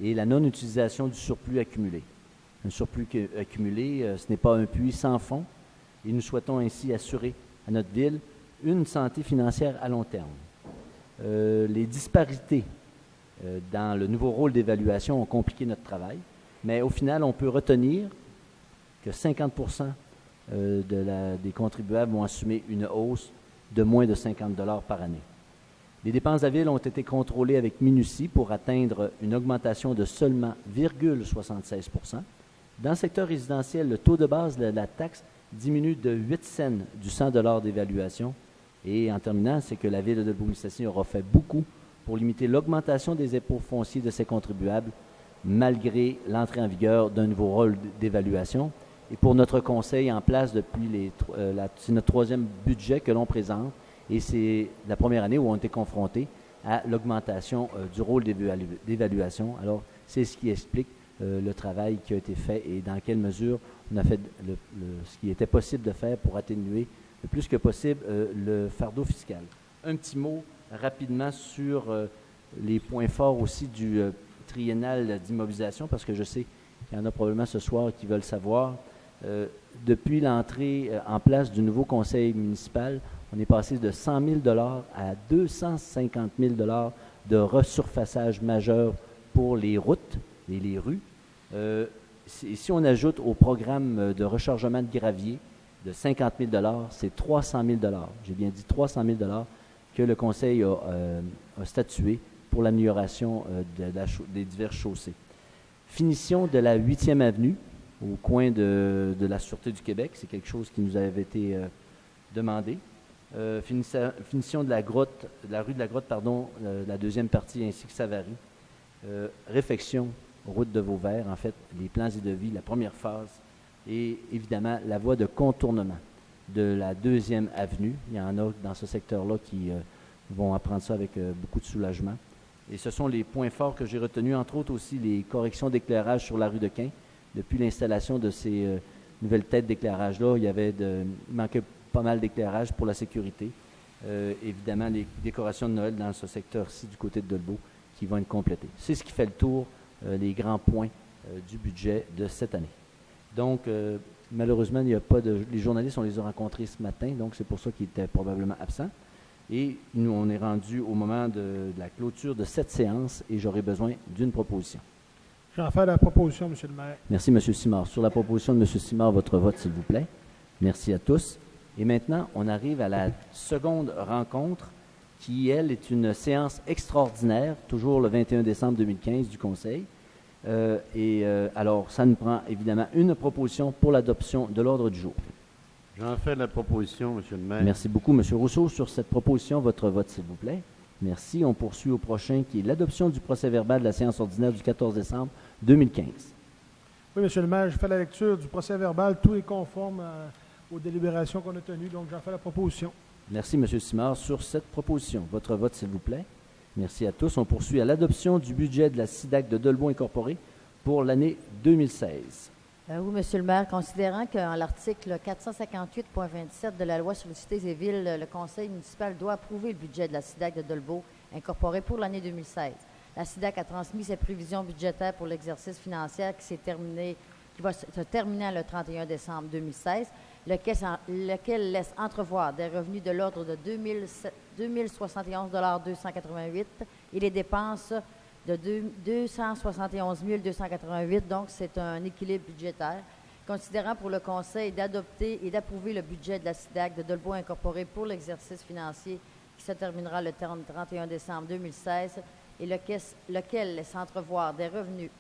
et la non-utilisation du surplus accumulé. Un surplus accumulé, ce n'est pas un puits sans fond, et nous souhaitons ainsi assurer à notre Ville une santé financière à long terme. Les disparités dans le nouveau rôle d'évaluation ont compliqué notre travail, mais au final, on peut retenir que 50 % des contribuables vont assumer une hausse de moins de 50 $ par année. Les dépenses de la Ville ont été contrôlées avec minutie pour atteindre une augmentation de seulement 0,76 %. Dans le secteur résidentiel, le taux de base de la taxe diminue de 8 cents du 100 $ d'évaluation. Et en terminant, c'est que la Ville de Delbourg-Mistassini aura fait beaucoup pour limiter l'augmentation des impôts fonciers de ses contribuables, malgré l'entrée en vigueur d'un nouveau rôle d'évaluation. Et pour notre conseil en place depuis c'est notre 3e budget que l'on présente, et c'est la première année où on était confronté à l'augmentation du rôle d'évaluation. Alors, c'est ce qui explique le travail qui a été fait et dans quelle mesure on a fait ce qui était possible de faire pour atténuer le plus que possible le fardeau fiscal. Un petit mot rapidement sur les points forts aussi du triennal d'immobilisation, parce que je sais qu'il y en a probablement ce soir qui veulent savoir. Depuis l'entrée en place du nouveau conseil municipal, on est passé de 100 000 $ à 250 000 $ de resurfaçage majeur pour les routes et les rues. Si on ajoute au programme de rechargement de gravier de 50 000 $, c'est 300 000 $. J'ai bien dit 300 000 $ que le conseil a statué pour l'amélioration des diverses chaussées. Finition de la 8e avenue au coin de la Sûreté du Québec. C'est quelque chose qui nous avait été demandé. Finition de la rue de la Grotte, la 2e partie, ainsi que Savary. Réfection, route de Vauvert, en fait, les plans et devis, la première phase et évidemment la voie de contournement de la 2e avenue. Il y en a dans ce secteur-là qui vont apprendre ça avec beaucoup de soulagement. Et ce sont les points forts que j'ai retenus, entre autres aussi les corrections d'éclairage sur la rue de Quin. Depuis l'installation de ces nouvelles têtes d'éclairage-là, il manquait pas mal d'éclairage pour la sécurité. Évidemment, les décorations de Noël dans ce secteur-ci du côté de Dolbeau qui vont être complétées. C'est ce qui fait le tour, les grands points du budget de cette année. Donc, malheureusement, il n'y a pas les journalistes, on les a rencontrés ce matin, donc c'est pour ça qu'ils étaient probablement absents. Et nous, on est rendu au moment de la clôture de cette séance et j'aurai besoin d'une proposition. J'en fais la proposition, M. le maire. Merci, M. Simard. Sur la proposition de M. Simard, votre vote, s'il vous plaît. Merci à tous. Et maintenant, on arrive à la seconde rencontre qui, elle, est une séance extraordinaire, toujours le 21 décembre 2015 du Conseil. Alors, ça nous prend évidemment une proposition pour l'adoption de l'ordre du jour. J'en fais la proposition, Monsieur le maire. Merci beaucoup, M. Rousseau. Sur cette proposition, votre vote, s'il vous plaît. Merci. On poursuit au prochain, qui est l'adoption du procès-verbal de la séance ordinaire du 14 décembre 2015. Oui, M. le maire, je fais la lecture du procès-verbal. Tout est conforme aux délibérations qu'on a tenues, donc j'en fais la proposition. Merci, M. Simard. Sur cette proposition, votre vote, s'il vous plaît. Merci à tous. On poursuit à l'adoption du budget de la SIDAC de Dolbeau Incorporé pour l'année 2016. Oui, Monsieur le maire, considérant qu'en l'article 458.27 de la loi sur les cités et villes, le conseil municipal doit approuver le budget de la SIDAC de Dolbeau Incorporé pour l'année 2016. La SIDAC a transmis ses prévisions budgétaires pour l'exercice financier qui va se terminer le 31 décembre 2016, lequel laisse entrevoir des revenus de l'ordre de 2071,288 et les dépenses de 271 288, donc c'est un équilibre budgétaire. Considérant pour le Conseil d'adopter et d'approuver le budget de la SIDAC de Dolbeau Incorporé pour l'exercice financier qui se terminera le 31 décembre 2016 et lequel laisse entrevoir des revenus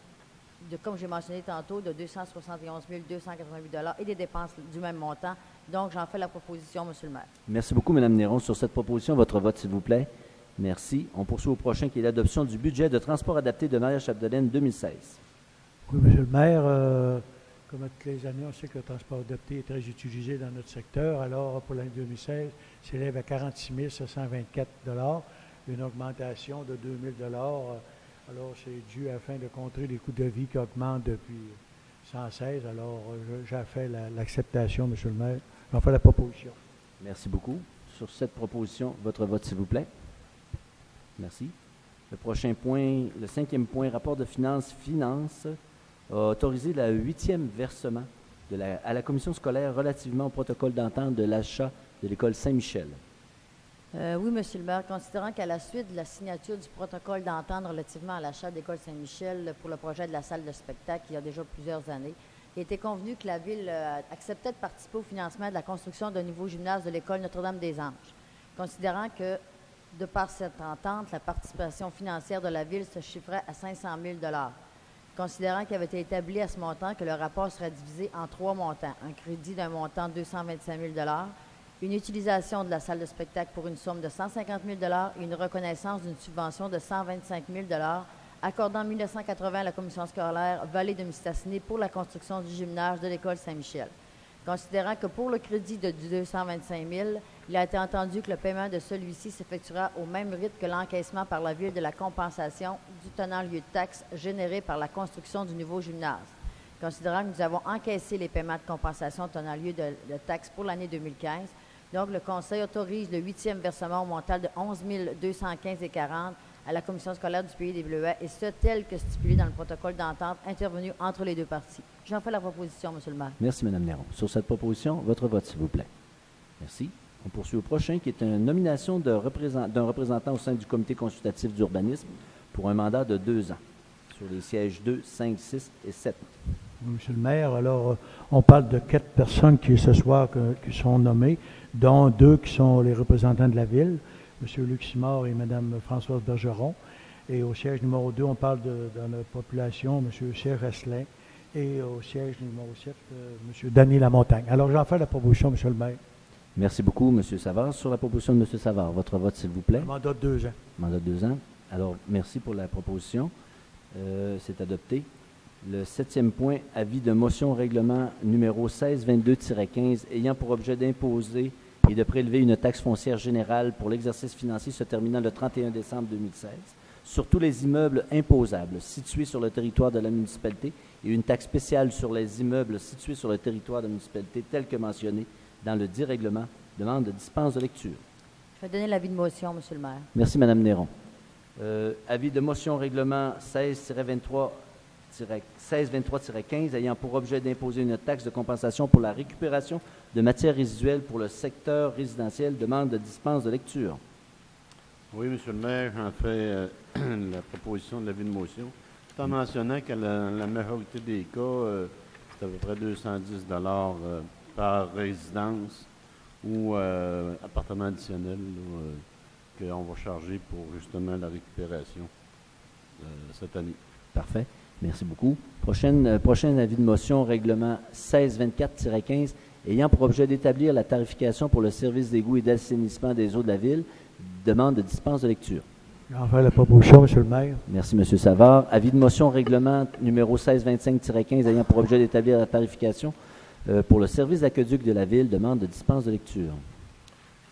comme j'ai mentionné tantôt, de 271 288 et des dépenses du même montant. Donc, j'en fais la proposition, M. le maire. Merci beaucoup, Mme Néron. Sur cette proposition, votre vote, s'il vous plaît. Merci. On poursuit au prochain, qui est l'adoption du budget de transport adapté de Maria-Chapdelaine 2016. Oui, M. le maire, comme à toutes les années, on sait que le transport adapté est très utilisé dans notre secteur. Alors, pour l'année 2016, il s'élève à 46 724 une augmentation de 2 000 Alors, c'est dû afin de contrer les coûts de vie qui augmentent depuis 116. Alors, j'ai fait l'acceptation, M. le maire. J'en fais la proposition. Merci beaucoup. Sur cette proposition, votre vote, s'il vous plaît. Merci. Le prochain point, le 5e point, rapport de finances a autorisé le 8e versement à la commission scolaire relativement au protocole d'entente de l'achat de l'école Saint-Michel. Oui, M. le maire, considérant qu'à la suite de la signature du protocole d'entente relativement à l'achat de l'école Saint-Michel pour le projet de la salle de spectacle il y a déjà plusieurs années, il a été convenu que la Ville acceptait de participer au financement de la construction d'un nouveau gymnase de l'école Notre-Dame-des-Anges. Considérant que, de par cette entente, la participation financière de la Ville se chiffrait à 500 000 considérant qu'il avait été établi à ce montant que le rapport serait divisé en 3 montants, un crédit d'un montant de 225 000 une utilisation de la salle de spectacle pour une somme de 150 000 et une reconnaissance d'une subvention de 125 000 accordant en 1980 à la commission scolaire Vallée de Mistassini pour la construction du gymnase de l'école Saint-Michel. Considérant que pour le crédit de 225 000, il a été entendu que le paiement de celui-ci s'effectuera au même rythme que l'encaissement par la Ville de la compensation du tenant lieu de taxes généré par la construction du nouveau gymnase. Considérant que nous avons encaissé les paiements de compensation tenant lieu de taxes pour l'année 2015, donc le Conseil autorise le 8e versement au montant de 11 215,40 à la commission scolaire du Pays des Bleuets, et ce, tel que stipulé dans le protocole d'entente intervenu entre les deux parties. J'en fais la proposition, M. le maire. Merci, Mme Néron. Sur cette proposition, votre vote, s'il vous plaît. Merci. On poursuit au prochain, qui est une nomination d'un représentant au sein du comité consultatif d'urbanisme pour un mandat de 2 ans, sur les sièges 2, 5, 6 et 7. Oui, M. le maire, alors, on parle de 4 personnes qui, ce soir, qui sont nommées, dont 2 qui sont les représentants de la Ville, M. Luc Simard et Mme Françoise Bergeron. Et au siège numéro 2, on parle dans la population, M. Serge Asselin. Et au siège numéro 7, M. Danny Lamontagne. Alors, j'en fais la proposition, M. le maire. Merci beaucoup, M. Savard. Sur la proposition de M. Savard, votre vote, s'il vous plaît. Un mandat de 2 ans. Mandat de 2 ans. Alors, merci pour la proposition. C'est adopté. Le 7e point, avis de motion règlement numéro 1622-15 ayant pour objet d'imposer et de prélever une taxe foncière générale pour l'exercice financier se terminant le 31 décembre 2016 sur tous les immeubles imposables situés sur le territoire de la municipalité et une taxe spéciale sur les immeubles situés sur le territoire de la municipalité tel que mentionné dans le dit règlement. Demande de dispense de lecture. Je vais donner l'avis de motion, Monsieur le maire. Merci, Mme Néron. Avis de motion règlement 1623-15 ayant pour objet d'imposer une taxe de compensation pour la récupération de matières résiduelles pour le secteur résidentiel. Demande de dispense de lecture. Oui, Monsieur le maire, j'en fais la proposition de l'avis de motion, tout en mentionnant que la majorité des cas, c'est à peu près 210 par résidence ou appartement additionnel qu'on va charger pour justement la récupération cette année. Parfait. Merci beaucoup. Prochain avis de motion, règlement 1624-15, ayant pour objet d'établir la tarification pour le service d'égout et d'assainissement des eaux de la ville. Demande de dispense de lecture. J'en fais la proposition, Monsieur le maire. Merci, M. Savard. Avis de motion, règlement numéro 1625-15, ayant pour objet d'établir la tarification pour le service d'aqueduc de la ville. Demande de dispense de lecture.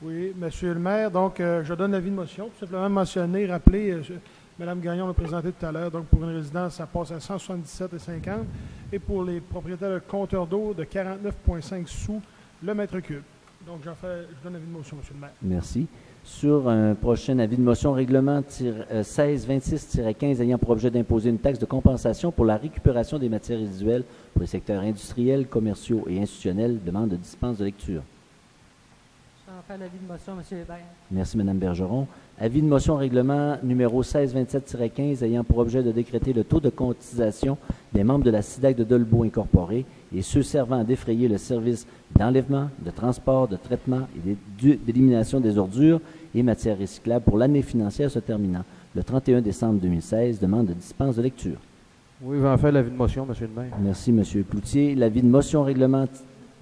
Oui, Monsieur le maire, donc je donne l'avis de motion. Tout simplement mentionner, rappeler, Mme Gagnon l'a présenté tout à l'heure, donc pour une résidence, ça passe à 177,50 et pour les propriétaires de compteurs d'eau, de 49,5 sous le mètre cube. Donc je donne l'avis de motion, Monsieur le maire. Merci. Sur un prochain avis de motion, règlement 1626-15 ayant pour objet d'imposer une taxe de compensation pour la récupération des matières résiduelles pour les secteurs industriels, commerciaux et institutionnels. Demande de dispense de lecture. J'en fais l'avis de motion, M. Hébert. Merci, Mme Bergeron. Avis de motion règlement numéro 1627-15 ayant pour objet de décréter le taux de cotisation des membres de la SIDAC de Dolbeau Incorporée et ceux servant à défrayer le service d'enlèvement, de transport, de traitement et d'élimination des ordures et matières recyclables pour l'année financière se terminant le 31 décembre 2016. Demande de dispense de lecture. Oui, je vais en faire l'avis de motion, M. le maire. Merci, M. Cloutier. L'avis de motion règlement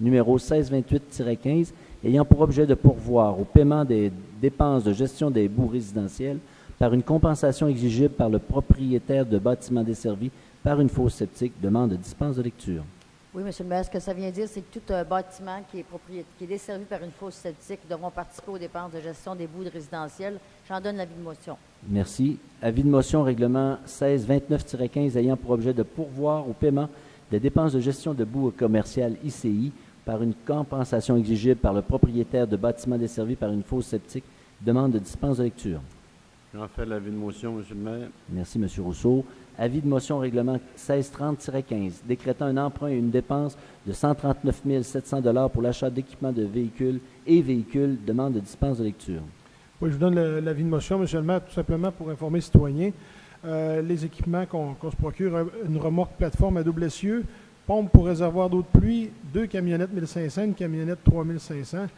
numéro 1628-15 ayant pour objet de pourvoir au paiement des dépenses de gestion des boues résidentiels par une compensation exigible par le propriétaire de bâtiments desservis par une fosse septique. Demande de dispense de lecture. Oui, M. le maire, ce que ça vient dire, c'est que tout bâtiment qui est desservi par une fosse septique devront participer aux dépenses de gestion des boues résidentielles. J'en donne l'avis de motion. Merci. Avis de motion règlement 1629-15 ayant pour objet de pourvoir au paiement des dépenses de gestion de boues commerciales ICI par une compensation exigible par le propriétaire de bâtiments desservis par une fosse septique. Demande de dispense de lecture. J'en fais l'avis de motion, Monsieur le maire. Merci, M. Rousseau. Avis de motion règlement 1630-15, décrétant un emprunt et une dépense de 139 700 $ pour l'achat d'équipements de véhicules et véhicules. Demande de dispense de lecture. Oui, je vous donne l'avis de motion, Monsieur le maire, tout simplement pour informer les citoyens. Les équipements qu'on se procure, une remorque plateforme à double essieu, pompe pour réservoir d'eau de pluie, 2 camionnettes 1500, une camionnette 3500,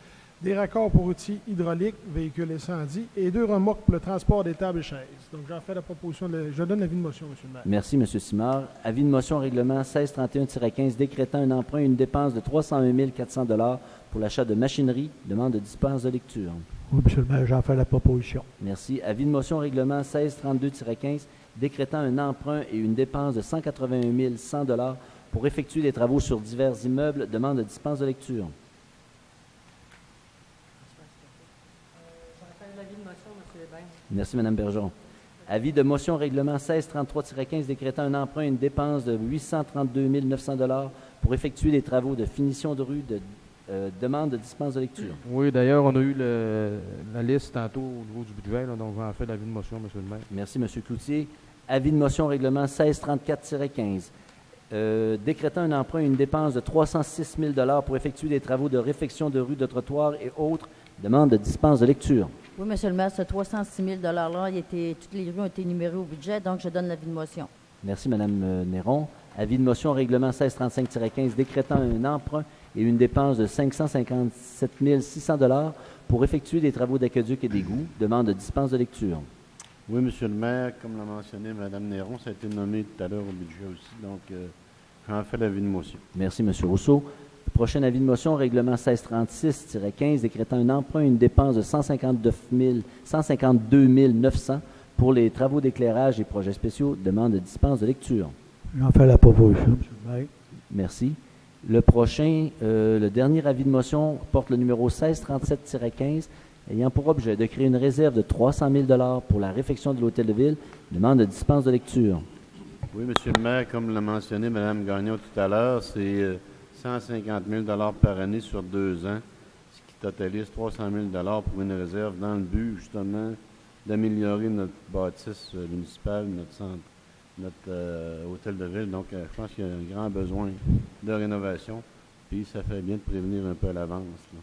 des raccords pour outils hydrauliques, véhicules incendie, et 2 remorques pour le transport des tables et chaises. Donc, j'en fais la proposition. Je donne l'avis de motion, M. le maire. Merci, M. Simard. Avis de motion règlement 1631-15 décrétant un emprunt et une dépense de 301 400 $ pour l'achat de machinerie. Demande de dispense de lecture. Oui, M. le maire, j'en fais la proposition. Merci. Avis de motion règlement 1632-15 décrétant un emprunt et une dépense de 181 100 $ pour effectuer des travaux sur divers immeubles. Demande de dispense de lecture. J'en fais l'avis de motion, M. Hébert. Merci, Mme Bergeron. Avis de motion règlement 1633-15 décrétant un emprunt et une dépense de 832 900 $ pour effectuer des travaux de finition de rue. Demande de dispense de lecture. Oui, d'ailleurs, on a eu la liste tantôt au niveau du budget, là, donc je vais en faire l'avis de motion, M. le maire. Merci, M. Cloutier. Avis de motion règlement 1634-15 décrétant un emprunt et une dépense de 306 000 $ pour effectuer des travaux de réfection de rue, de trottoirs et autres. Demande de dispense de lecture. Oui, M. le maire, ce 306 000 $-là, toutes les rues ont été numérées au budget, donc je donne l'avis de motion. Merci, Mme Néron. Avis de motion règlement 1635-15 décrétant un emprunt et une dépense de 557 600 $ pour effectuer des travaux d'aqueduc et d'égout. Demande de dispense de lecture. Oui, Monsieur le maire, comme l'a mentionné Mme Néron, ça a été nommé tout à l'heure au budget aussi, donc j'en fais l'avis de motion. Merci, M. Rousseau. Prochain avis de motion, règlement 1636-15, décrétant un emprunt et une dépense de 152 900 pour les travaux d'éclairage et projets spéciaux. Demande de dispense de lecture. J'en fais la proposition, M. le maire. Merci. Le prochain, le dernier avis de motion porte le numéro 1637-15, ayant pour objet de créer une réserve de 300 000 pour la réfection de l'Hôtel de Ville, demande de dispense de lecture. Oui, Monsieur le maire, comme l'a mentionné Mme Gagnon tout à l'heure, c'est 150 000 par année sur 2 ans, ce qui totalise 300 000 pour une réserve dans le but, justement, d'améliorer notre bâtisse municipale, notre centre, notre hôtel de ville. Donc, je pense qu'il y a un grand besoin de rénovation, puis ça fait bien de prévenir un peu à l'avance, là.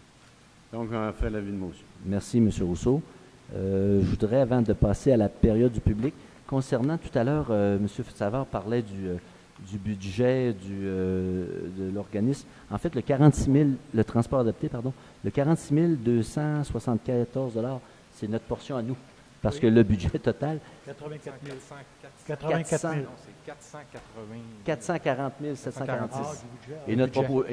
Donc, on fait l'avis de motion. Merci, M. Rousseau. Je voudrais, avant de passer à la période du public, concernant tout à l'heure, M. Savard parlait du budget de l'organisme. En fait, le 46 000, le transport adapté, pardon, le 46 274 $, c'est notre portion à nous. Parce que le budget total, 84 000. 84 000. Non, c'est 440 746. Ah, Et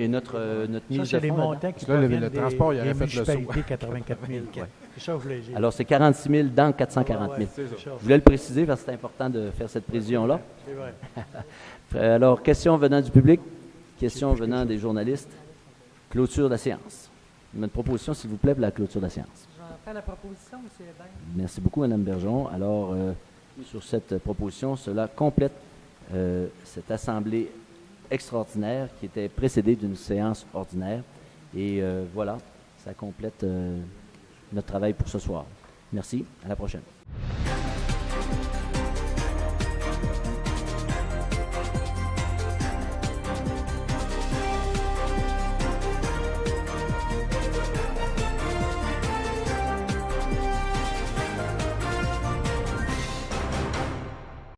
notre mise ça, c'est de les fonds montants qui Là, le proviennent transport, il des aurait fait le saut. municipalités, 84 000. Ouais. C'est ça que je voulais dire. Alors, c'est 46 000 dans 440 000. Ouais, c'est ça. Je voulais le préciser parce que c'est important de faire cette précision-là. C'est vrai. Alors, questions venant du public, questions venant des journalistes. Clôture de la séance. Une proposition, s'il vous plaît, pour la clôture de la séance. J'en fais la proposition, M. Hébert. Merci beaucoup, Mme Bergeron. Alors, sur cette proposition, cela complète cette assemblée extraordinaire qui était précédée d'une séance ordinaire. Et voilà, ça complète notre travail pour ce soir. Merci. À la prochaine.